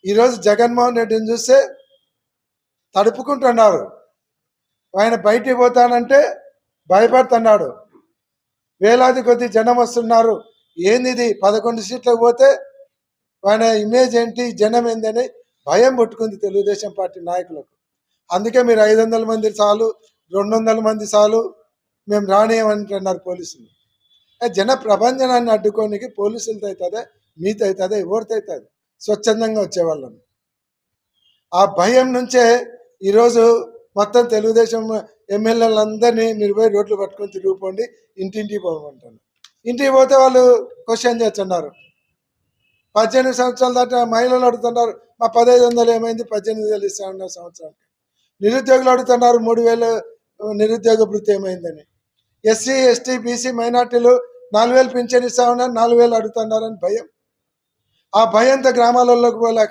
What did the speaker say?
ఈరోజు జగన్మోహన్ రెడ్డిని చూస్తే తడుపుకుంటున్నారు. ఆయన బయటికి పోతానంటే భయపడుతున్నాడు. వేలాది కొద్ది జనం వస్తున్నారు. ఏంది 11 సీట్లకు పోతే ఆయన ఇమేజ్ ఏంటి, జనం ఏందని భయం పుట్టుకుంది తెలుగుదేశం పార్టీ నాయకులకు. అందుకే మీరు 500 మంది చాలు, 200 మంది చాలు, మేము రానియమంటున్నారు పోలీసులు. జన ప్రభంజనాన్ని అడ్డుకోనికి పోలీసులతో అవుతుందా, మీతో అవుతుందా, ఎవరితో అవుతుంది? స్వచ్ఛందంగా వచ్చేవాళ్ళను. ఆ భయం నుంచే ఈరోజు మొత్తం తెలుగుదేశం ఎమ్మెల్యేలందరినీ మీరు పోయి రోడ్లు పట్టుకొని తిరిగిపోండి, ఇంటింటికి పోమంటారు. ఇంటికి పోతే వాళ్ళు క్వశ్చన్ చేస్తున్నారు. 18 సంవత్సరాల దాకా మహిళలు అడుగుతున్నారు, మా 1500 ఏమైంది, 18,000 ఇస్తామన్నారు సంవత్సరానికి. నిరుద్యోగులు అడుగుతున్నారు 3,000 నిరుద్యోగ భృతి ఏమైందని. ఎస్సీ ఎస్టీ బీసీ మైనార్టీలు 4,000 పింఛన్ ఇస్తా ఉన్నారు, 4,000 అడుగుతున్నారని భయం. ఆ భయంతో గ్రామాలలోకి పోలేక